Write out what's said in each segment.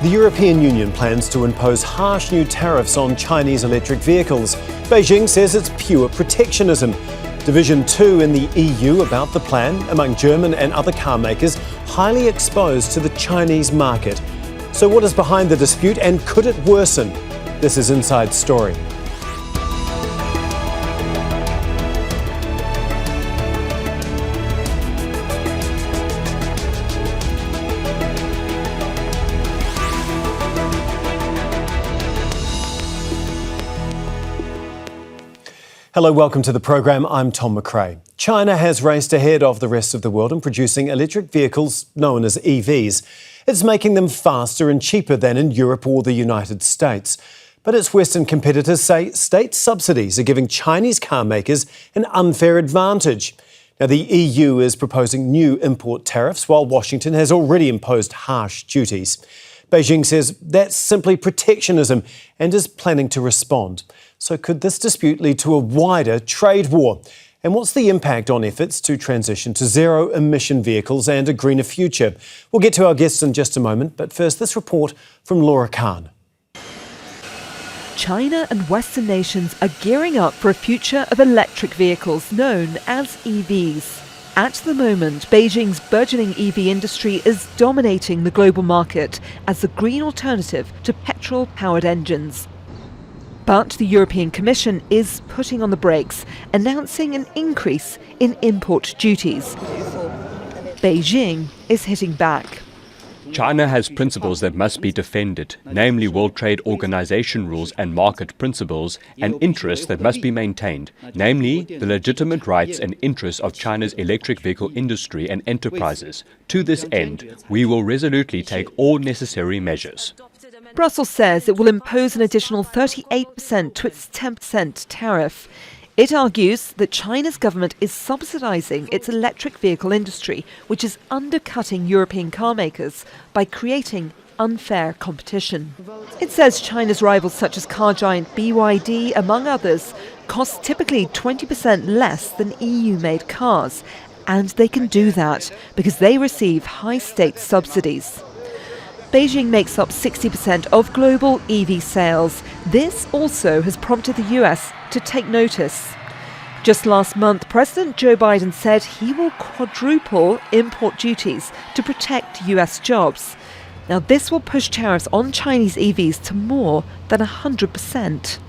The European Union plans to impose harsh new tariffs on Chinese electric vehicles. Beijing says it's pure protectionism. Division 2 in the EU about the plan among German and other car makers highly exposed to the Chinese market. So what is behind the dispute and could it worsen? This is Inside Story. Hello, welcome to the program. I'm Tom McRae. China has raced ahead of the rest of the world in producing electric vehicles known as EVs. It's making them faster and cheaper than in Europe or the United States. But its Western competitors say state subsidies are giving Chinese car makers an unfair advantage. Now, the EU is proposing new import tariffs, while Washington has already imposed harsh duties. Beijing says that's simply protectionism and is planning to respond. So could this dispute lead to a wider trade war? And what's the impact on efforts to transition to zero-emission vehicles and a greener future? We'll get to our guests in just a moment, but first, this report from Laura Khan. China and Western nations are gearing up for a future of electric vehicles known as EVs. At the moment, Beijing's burgeoning EV industry is dominating the global market as the green alternative to petrol-powered engines. But the European Commission is putting on the brakes, announcing an increase in import duties. Beijing is hitting back. China has principles that must be defended, namely World Trade Organization rules and market principles, and interests that must be maintained, namely the legitimate rights and interests of China's electric vehicle industry and enterprises. To this end, we will resolutely take all necessary measures. Brussels says it will impose an additional 38% to its 10% tariff. It argues that China's government is subsidising its electric vehicle industry, which is undercutting European car makers by creating unfair competition. It says China's rivals such as car giant BYD, among others, cost typically 20% less than EU-made cars. And they can do that because they receive high-stakes subsidies. Beijing makes up 60% of global EV sales. This also has prompted the US to take notice. Just last month, President Joe Biden said he will quadruple import duties to protect US jobs. Now, this will push tariffs on Chinese EVs to more than 100%.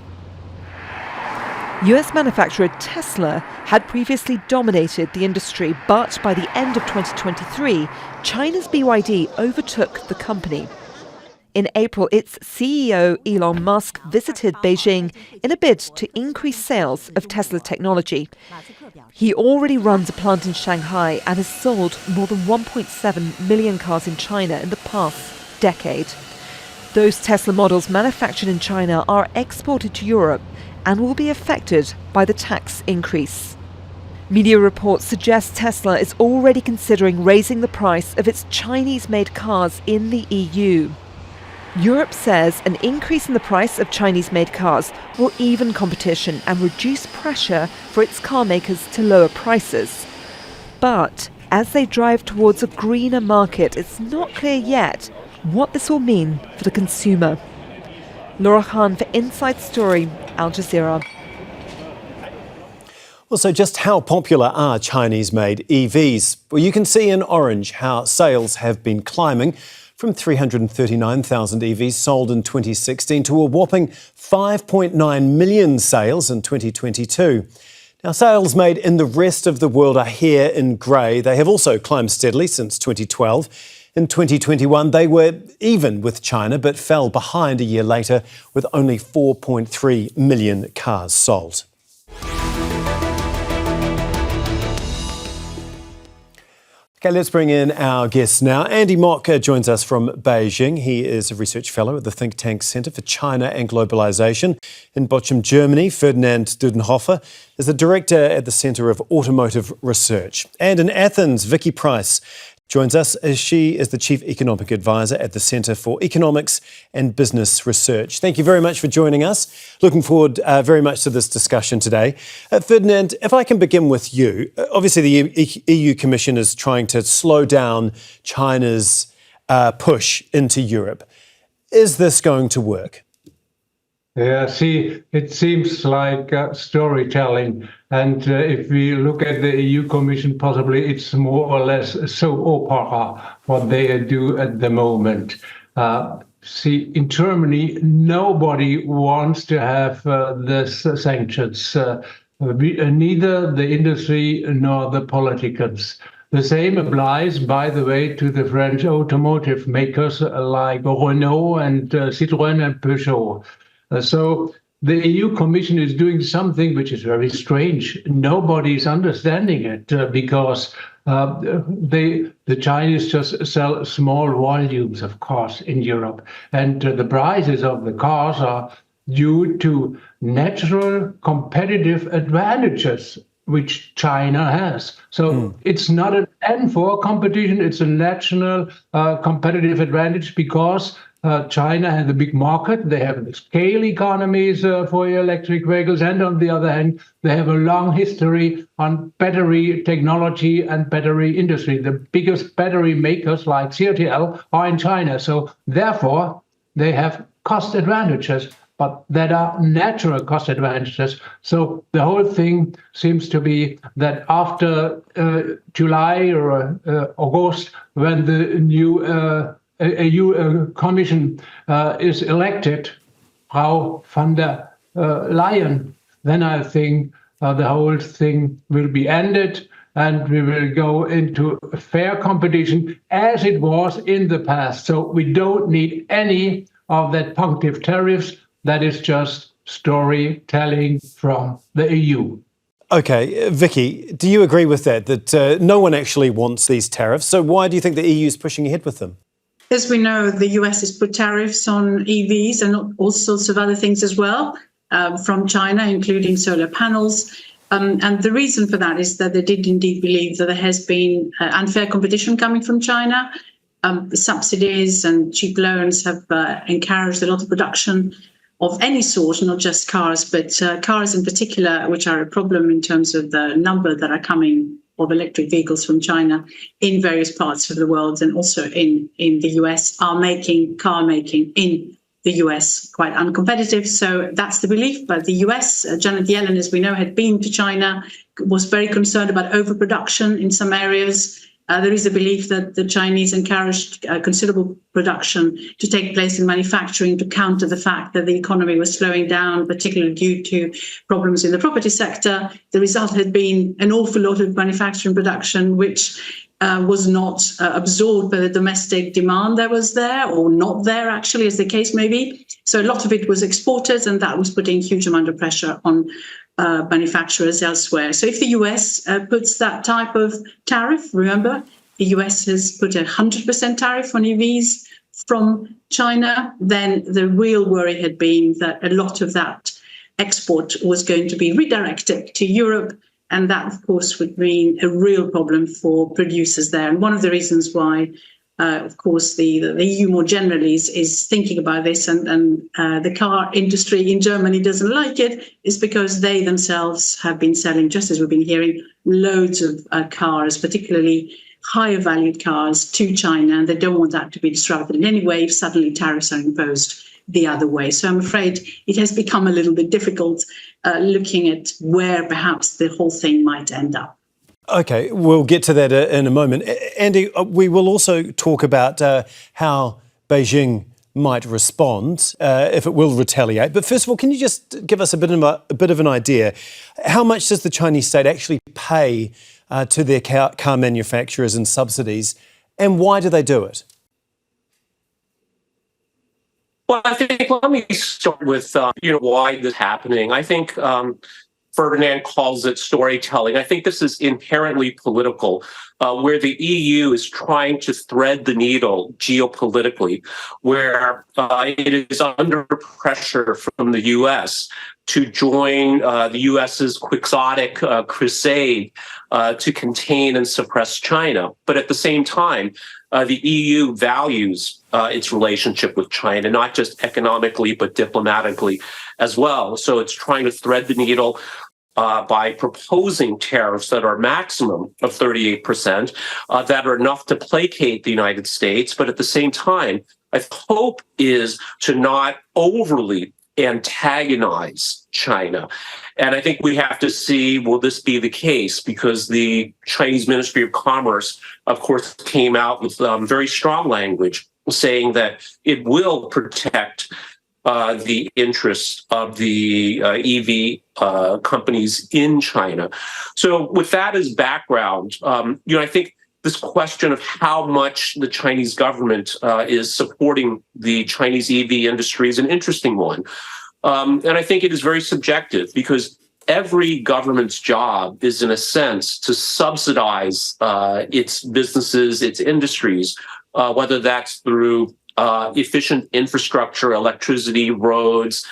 US manufacturer Tesla had previously dominated the industry, but by the end of 2023, China's BYD overtook the company. In April, its CEO Elon Musk visited Beijing in a bid to increase sales of Tesla technology. He already runs a plant in Shanghai and has sold more than 1.7 million cars in China in the past decade. Those Tesla models manufactured in China are exported to Europe and will be affected by the tax increase. Media reports suggest Tesla is already considering raising the price of its Chinese-made cars in the EU. Europe says an increase in the price of Chinese-made cars will even competition and reduce pressure for its car makers to lower prices. But as they drive towards a greener market, it's not clear yet what this will mean for the consumer. Laura Khan for Inside Story, Al Jazeera. Well, so just how popular are Chinese-made EVs? Well, you can see in orange how sales have been climbing from 339,000 EVs sold in 2016 to a whopping 5.9 million sales in 2022. Now, sales made in the rest of the world are here in grey. They have also climbed steadily since 2012. In 2021, they were even with China, but fell behind a year later with only 4.3 million cars sold. Okay, let's bring in our guests now. Andy Mock joins us from Beijing. He is a research fellow at the think tank Centre for China and Globalization in Bochum, Germany. Ferdinand Dudenhoffer is the director at the Centre of Automotive Research. And in Athens, Vicky Pryce joins us as she is the Chief Economic Advisor at the Centre for Economics and Business Research. Thank you very much for joining us. Looking forward very much to this discussion today. Ferdinand, if I can begin with you. Obviously, the EU Commission is trying to slow down China's push into Europe. Is this going to work? Yeah, see, it seems like storytelling. And if we look at the EU Commission, possibly it's more or less soap opera, what they do at the moment. See, in Germany, nobody wants to have these sanctions, neither the industry nor the politicians. The same applies, by the way, to the French automotive makers like Renault and Citroën and Peugeot. So the EU Commission is doing something which is very strange. Nobody's understanding it because the Chinese just sell small volumes of cars in Europe, and the prices of the cars are due to natural competitive advantages which China has. So it's not an end for competition, it's a national competitive advantage because China has a big market. They have scale economies for electric vehicles. And on the other hand, they have a long history on battery technology and battery industry. The biggest battery makers like CATL are in China. So therefore, they have cost advantages, but that are natural cost advantages. So the whole thing seems to be that after July or August, when the new EU Commission is elected, Frau von der Leyen, then I think the whole thing will be ended and we will go into fair competition as it was in the past. So we don't need any of that punctive tariffs. That is just storytelling from the EU. Okay, Vicky, do you agree with that no one actually wants these tariffs? So why do you think the EU is pushing ahead with them? As we know, the US has put tariffs on EVs and all sorts of other things as well from China, including solar panels. And the reason for that is that they did indeed believe that there has been unfair competition coming from China. Subsidies and cheap loans have encouraged a lot of production of any sort, not just cars, but cars in particular, which are a problem in terms of the number that are coming of electric vehicles from China in various parts of the world and also in the US, are making car making in the US quite uncompetitive. So that's the belief. But the US, Janet Yellen, as we know, had been to China, was very concerned about overproduction in some areas. There is a belief that the Chinese encouraged considerable production to take place in manufacturing to counter the fact that the economy was slowing down, particularly due to problems in the property sector. The result had been an awful lot of manufacturing production, which was not absorbed by the domestic demand that was there, or not there, actually, as the case may be. So a lot of it was exported, and that was putting huge amount of pressure on manufacturers elsewhere. So if the US puts that type of tariff, remember, the US has put 100% tariff on EVs from China, then the real worry had been that a lot of that export was going to be redirected to Europe. And that, of course, would mean a real problem for producers there. And one of the reasons why, of course, the EU more generally is thinking about this and the car industry in Germany doesn't like it is because they themselves have been selling, just as we've been hearing, loads of cars, particularly higher valued cars, to China. And they don't want that to be disrupted in any way if suddenly tariffs are imposed the other way. So I'm afraid it has become a little bit difficult looking at where perhaps the whole thing might end up. Okay, we'll get to that in a moment. Andy, we will also talk about how Beijing might respond, if it will retaliate. But first of all, can you just give us a bit of an idea? How much does the Chinese state actually pay to their car manufacturers in subsidies, and why do they do it? Well, I think let me start with why this is happening. I think Ferdinand calls it storytelling. I think this is inherently political, where the EU is trying to thread the needle geopolitically, where it is under pressure from the US to join the US's quixotic crusade to contain and suppress China. But at the same time, the EU values its relationship with China, not just economically, but diplomatically as well. So it's trying to thread the needle by proposing tariffs that are maximum of 38%, that are enough to placate the United States. But at the same time, I hope is to not overly antagonize China. And I think we have to see, will this be the case? Because the Chinese Ministry of Commerce, of course, came out with very strong language saying that it will protect the interests of the EV companies in China. So with that as background, I think this question of how much the Chinese government is supporting the Chinese EV industry is an interesting one. And I think it is very subjective because every government's job is, in a sense, to subsidize its businesses, its industries, whether that's through efficient infrastructure, electricity, roads,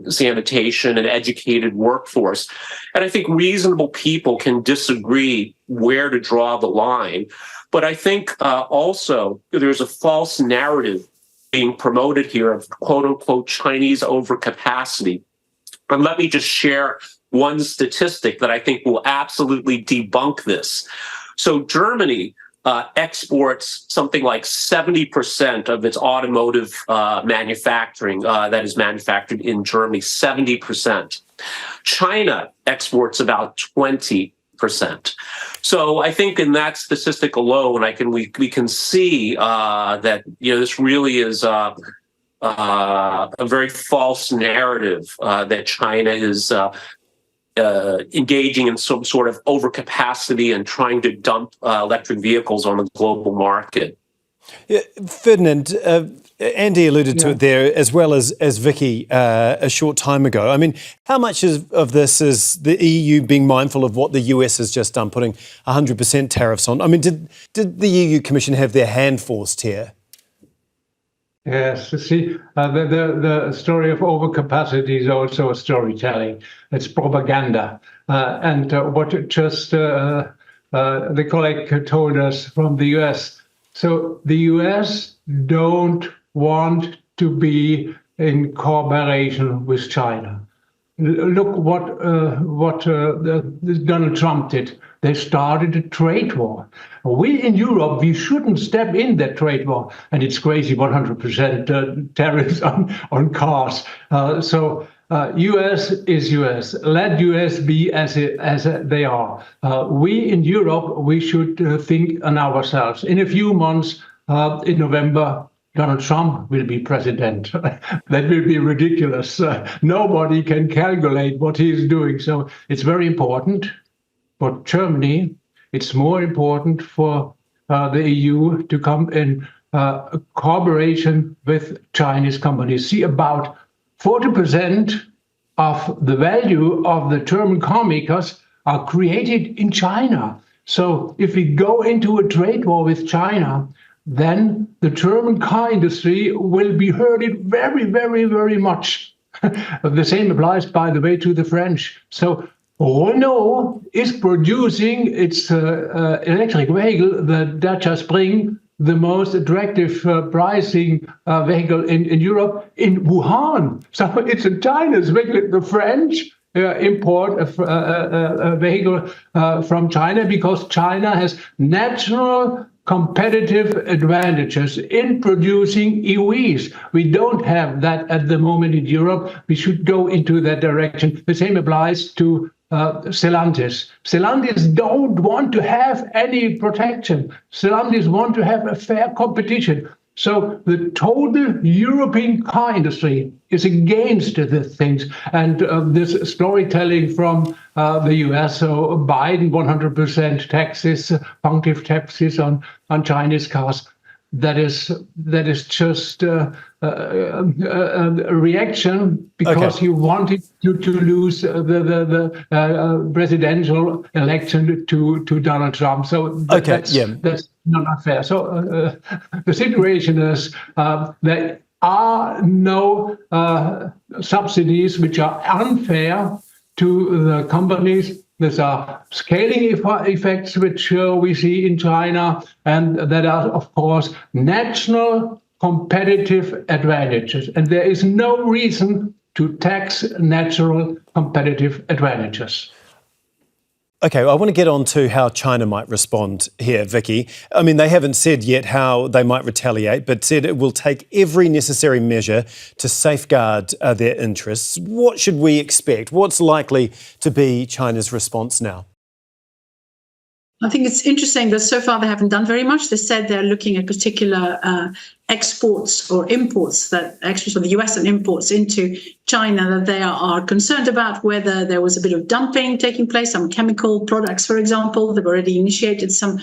sanitation, and educated workforce. And I think reasonable people can disagree where to draw the line. But I think also there's a false narrative being promoted here of quote unquote Chinese overcapacity. And let me just share one statistic that I think will absolutely debunk this. So Germany exports something like 70% of its automotive manufacturing that is manufactured in Germany, 70%. China exports about 20%. So I think in that statistic alone, we can see that this really is a very false narrative that China is engaging in some sort of overcapacity and trying to dump electric vehicles on the global market. Yeah, Ferdinand, Andy alluded to it there as well as Vicky a short time ago. I mean, how much of this is the EU being mindful of what the US has just done, putting 100% tariffs on? I mean, did the EU Commission have their hand forced here? Yes, see, the story of overcapacity is also storytelling. It's propaganda. And what just the colleague told us from the US. So the US don't want to be in cooperation with China. Look what Donald Trump did. They started a trade war. We in Europe, we shouldn't step in that trade war. And it's crazy, 100% tariffs on cars. So US is US. Let US be as they are. We in Europe, we should think on ourselves. In a few months, in November, Donald Trump will be president. That will be ridiculous. Nobody can calculate what he is doing. So it's very important. For Germany, it's more important for the EU to come in cooperation with Chinese companies. See, about 40% of the value of the German carmakers are created in China. So if we go into a trade war with China, then the German car industry will be hurted very, very, very much. The same applies, by the way, to the French. So Renault is producing its electric vehicle, the Dacia Spring, the most attractive pricing vehicle in Europe, in Wuhan. So it's a China's vehicle. The French import a vehicle from China because China has natural competitive advantages in producing EVs. We don't have that at the moment in Europe. We should go into that direction. The same applies to Stellantis. Stellantis don't want to have any protection. Stellantis want to have a fair competition. So the total European car industry is against these things. And this storytelling from the US, so Biden 100% taxes, punctive taxes on Chinese cars, that is just a reaction because he wanted to lose the presidential election to Donald Trump. So that's not fair. So the situation is there are no subsidies which are unfair to the companies. These are scaling effects which we see in China, and that are, of course, national competitive advantages. And there is no reason to tax natural competitive advantages. Okay, I want to get on to how China might respond here, Vicky. I mean, they haven't said yet how they might retaliate, but said it will take every necessary measure to safeguard their interests. What should we expect? What's likely to be China's response now? I think it's interesting that so far they haven't done very much. They said they're looking at particular exports or imports, that exports from the US and imports into China, that they are concerned about whether there was a bit of dumping taking place, some chemical products, for example. They've already initiated some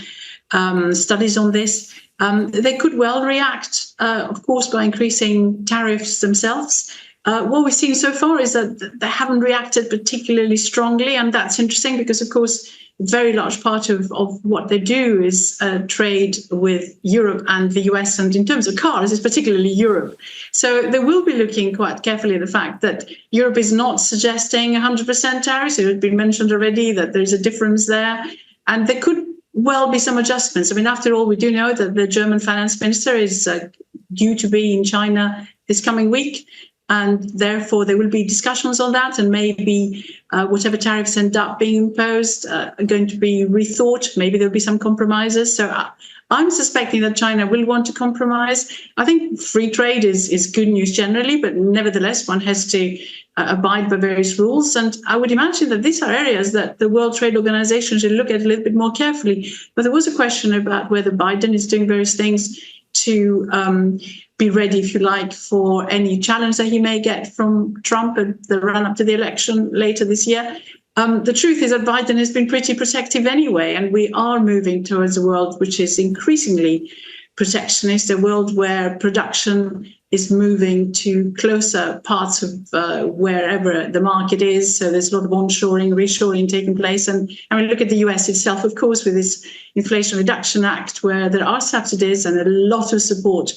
studies on this. They could well react, of course, by increasing tariffs themselves. What we've seen so far is that they haven't reacted particularly strongly, and that's interesting because, of course, a very large part of what they do is trade with Europe and the US, and in terms of cars, it's particularly Europe. So they will be looking quite carefully at the fact that Europe is not suggesting 100% tariffs. It had been mentioned already that there's a difference there, and there could well be some adjustments. I mean, after all, we do know that the German finance minister is due to be in China this coming week. And therefore, there will be discussions on that, and maybe whatever tariffs end up being imposed are going to be rethought. Maybe there'll be some compromises. So I'm suspecting that China will want to compromise. I think free trade is good news generally, but nevertheless, one has to abide by various rules. And I would imagine that these are areas that the World Trade Organization should look at a little bit more carefully. But there was a question about whether Biden is doing various things to be ready, if you like, for any challenge that he may get from Trump at the run-up to the election later this year. The truth is that Biden has been pretty protective anyway, and we are moving towards a world which is increasingly protectionist, a world where production is moving to closer parts of wherever the market is. So there's a lot of onshoring, reshoring taking place. And I mean, look at the US itself, of course, with this Inflation Reduction Act, where there are subsidies and a lot of support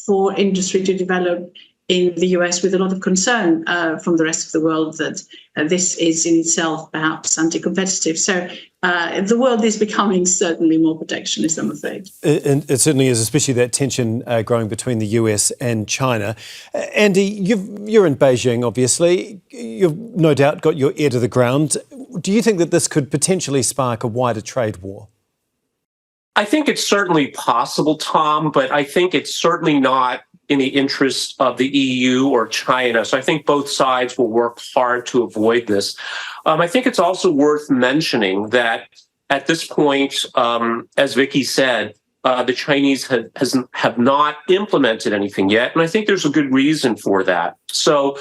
for industry to develop in the US, with a lot of concern from the rest of the world that this is in itself perhaps anti-competitive. So the world is becoming certainly more protectionist, I'm afraid. It certainly is, especially that tension growing between the US and China. Andy, you're in Beijing, obviously. You've no doubt got your ear to the ground. Do you think that this could potentially spark a wider trade war? I think it's certainly possible, Tom, but I think it's certainly not in the interest of the EU or China. So I think both sides will work hard to avoid this. I think it's also worth mentioning that at this point, as Vicky said, the Chinese have not implemented anything yet. And I think there's a good reason for that. So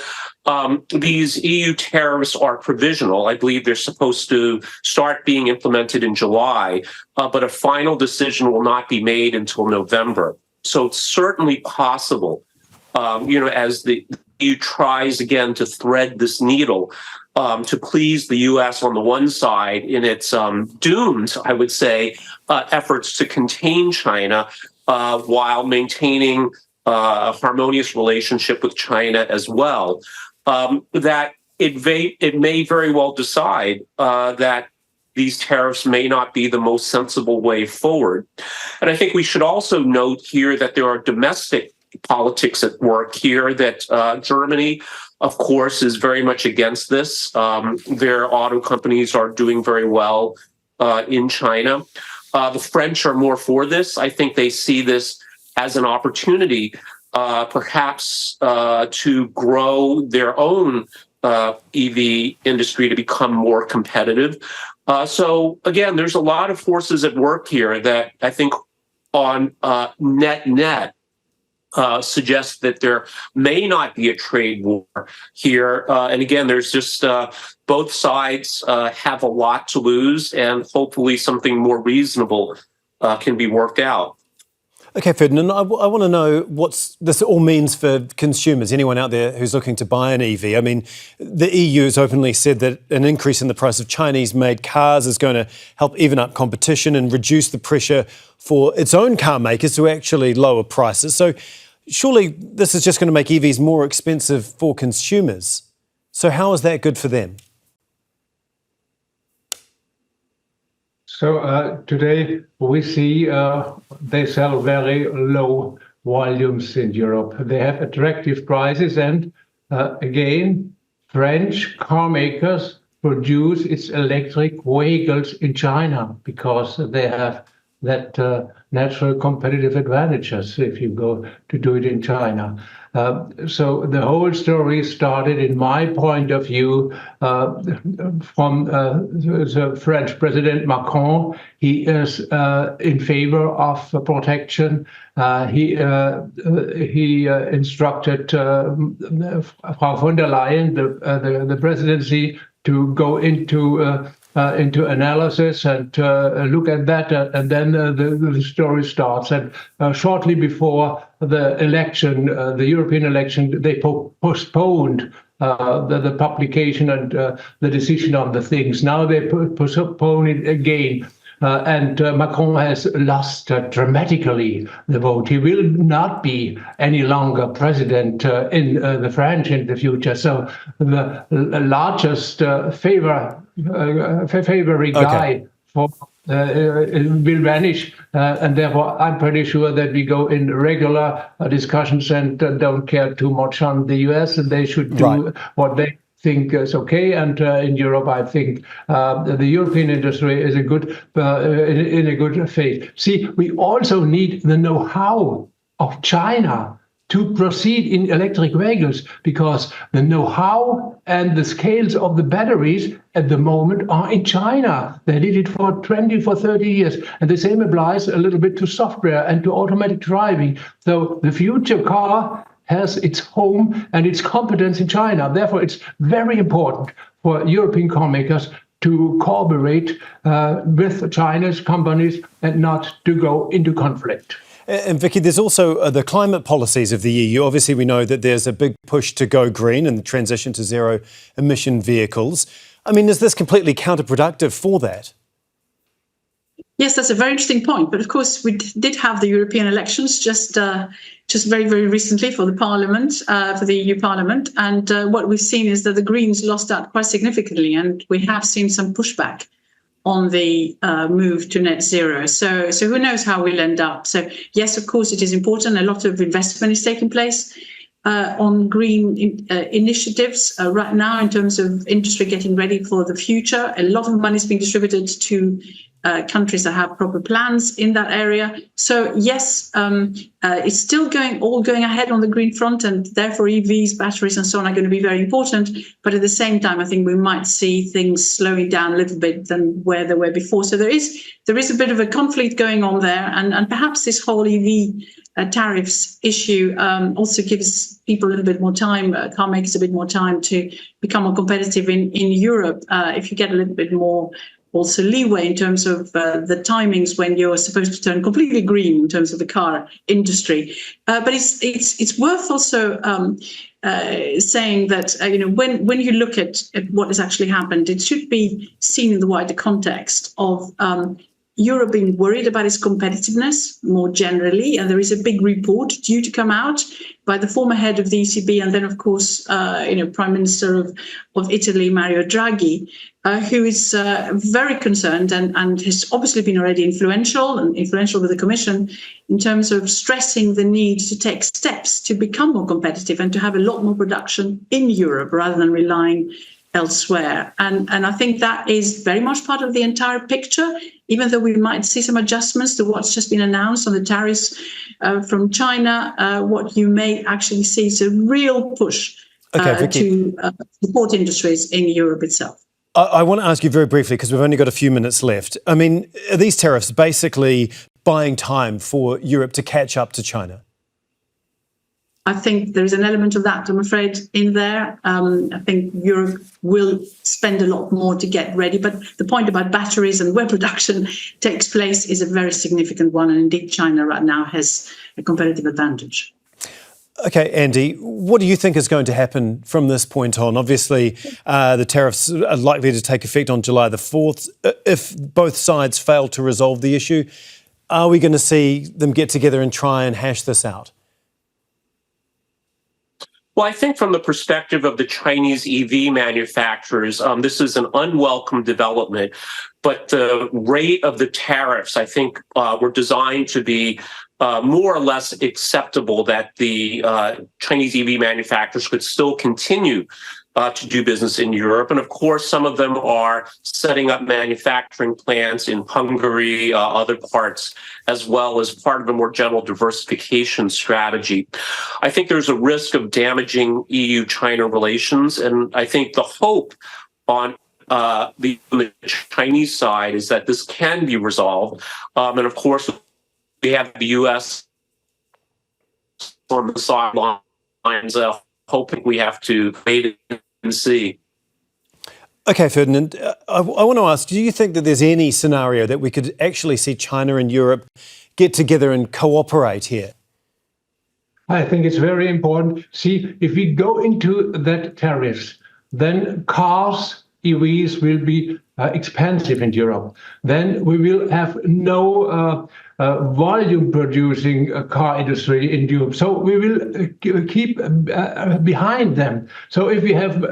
these EU tariffs are provisional. I believe they're supposed to start being implemented in July, but a final decision will not be made until November. So it's certainly possible, as the EU tries again to thread this needle to please the U.S. on the one side in its doomed, I would say, efforts to contain China while maintaining a harmonious relationship with China as well, that it may very well decide that these tariffs may not be the most sensible way forward. And I think we should also note here that there are domestic politics at work here, that Germany, of course, is very much against this. Their auto companies are doing very well in China. The French are more for this. I think they see this as an opportunity, perhaps to grow their own EV industry to become more competitive. So again, there's a lot of forces at work here that I think on net suggest that there may not be a trade war here. And again, there's just both sides have a lot to lose, and hopefully something more reasonable can be worked out. Okay, Ferdinand, I want to know what this all means for consumers, anyone out there who's looking to buy an EV. I mean, the EU has openly said that an increase in the price of Chinese-made cars is going to help even up competition and reduce the pressure for its own car makers to actually lower prices. So surely this is just going to make EVs more expensive for consumers. So how is that good for them? So today we see they sell very low volumes in Europe. They have attractive prices, and again, French car makers produce its electric vehicles in China because they have that natural competitive advantages if you go to do it in China. So the whole story started, in my point of view, from the French President Macron. He is in favor of protection. He instructed Frau von der Leyen, the presidency, to go into analysis and look at that, and then the story starts. And shortly before the election, the European election, they postponed the publication and the decision on the things. Now they postpone it again. And Macron has lost dramatically the vote. He will not be any longer president in the French in the future. So the largest favoring guy for will vanish, and therefore I'm pretty sure that we go in regular discussions and don't care too much on the US, and they should do what they think is okay. And in Europe, I think the European industry is in a good phase. See, we also need the know-how of China to proceed in electric vehicles, because the know-how and the scales of the batteries at the moment are in China. They did it for 20, for 30 years. And the same applies a little bit to software and to automatic driving. So the future car has its home and its competence in China. Therefore, it's very important for European car makers to cooperate with China's companies and not to go into conflict. And Vicky, there's also the climate policies of the EU. Obviously, we know that there's a big push to go green and the transition to zero emission vehicles. I mean, is this completely counterproductive for that? Yes, that's a very interesting point. But of course, we did have the European elections just very, very recently for the Parliament, for the EU Parliament. And what we've seen is that the Greens lost out quite significantly. And we have seen some pushback on the move to net zero. So who knows how we'll end up. So yes, of course, it is important. A lot of investment is taking place on green initiatives right now in terms of industry getting ready for the future. A lot of money is being distributed to countries that have proper plans in that area. So yes, it's still going ahead on the green front, and therefore EVs, batteries and so on are going to be very important. But at the same time, I think we might see things slowing down a little bit than where they were before. So there is a bit of a conflict going on there, and perhaps this whole EV tariffs issue also gives people a little bit more time, car makers a bit more time to become more competitive in Europe. If you get a little bit more also leeway in terms of the timings when you're supposed to turn completely green in terms of the car industry. But it's worth also saying that when you look at what has actually happened, it should be seen in the wider context of Europe being worried about its competitiveness more generally. And there is a big report due to come out by the former head of the ECB and then, of course, Prime Minister of Italy, Mario Draghi, who is very concerned and has obviously been already influential with the Commission in terms of stressing the need to take steps to become more competitive and to have a lot more production in Europe rather than relying elsewhere. And I think that is very much part of the entire picture, even though we might see some adjustments to what's just been announced on the tariffs from China. What you may actually see is a real push to support industries in Europe itself. I want to ask you very briefly, because we've only got a few minutes left. I mean, are these tariffs basically buying time for Europe to catch up to China? I think there is an element of that, I'm afraid, in there. I think Europe will spend a lot more to get ready. But the point about batteries and where production takes place is a very significant one. And indeed, China right now has a competitive advantage. OK, Andy, what do you think is going to happen from this point on? Obviously, the tariffs are likely to take effect on July the 4th. If both sides fail to resolve the issue, are we going to see them get together and try and hash this out? Well, I think from the perspective of the Chinese EV manufacturers, this is an unwelcome development. But the rate of the tariffs, I think, were designed to be more or less acceptable, that the Chinese EV manufacturers could still continue to do business in Europe. And of course, some of them are setting up manufacturing plants in Hungary, other parts, as well as part of a more general diversification strategy. I think there's a risk of damaging EU-China relations. And I think the hope on the Chinese side is that this can be resolved. And of course, we have the U.S. on the sidelines, hoping. We have to wait and see. Okay, Ferdinand, I want to ask, do you think that there's any scenario that we could actually see China and Europe get together and cooperate here? I think it's very important. See, if we go into that tariffs, then cars, EVs will be expensive in Europe. Then we will have no volume producing car industry in Europe. So we will keep behind them. So if we have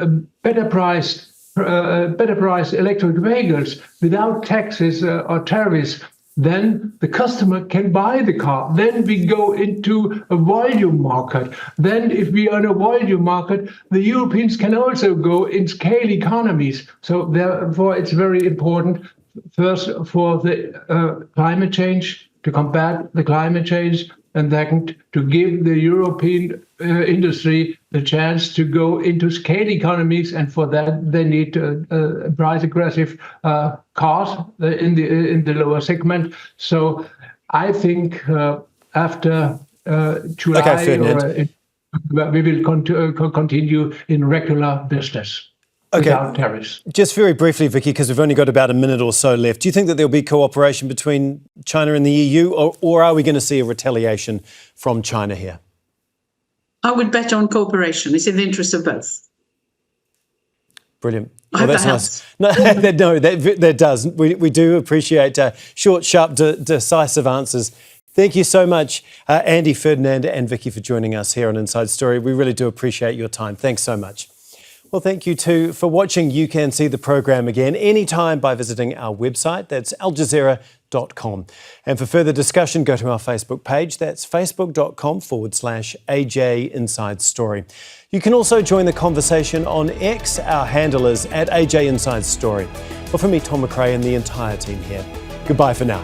better price electric vehicles without taxes or tariffs, then the customer can buy the car. Then we go into a volume market. Then if we are in a volume market, the Europeans can also go in scale economies. So therefore, it's very important, first, for the climate change, to combat the climate change, and second, to give the European industry the chance to go into scale economies, and for that they need price aggressive cars in the lower segment. So I think after July, we will continue in regular business. Without tariffs. Just very briefly, Vicky, because we've only got about a minute or so left. Do you think that there'll be cooperation between China and the EU, or are we going to see a retaliation from China here? I would bet on cooperation. It's in the interest of both. Brilliant. Well, that's nice. No, that does. We do appreciate short, sharp, decisive answers. Thank you so much, Andy, Ferdinand and Vicky, for joining us here on Inside Story. We really do appreciate your time. Thanks so much. Well, thank you too for watching. You can see the program again anytime by visiting our website. That's aljazeera.com. And for further discussion, go to our Facebook page. That's facebook.com/AJ Inside Story. You can also join the conversation on X. Our handle is @AJ Inside Story. Well, from me, Tom McRae, and the entire team here, goodbye for now.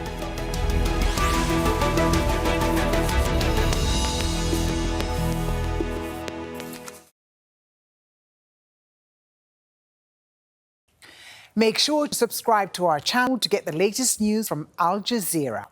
Make sure to subscribe to our channel to get the latest news from Al Jazeera.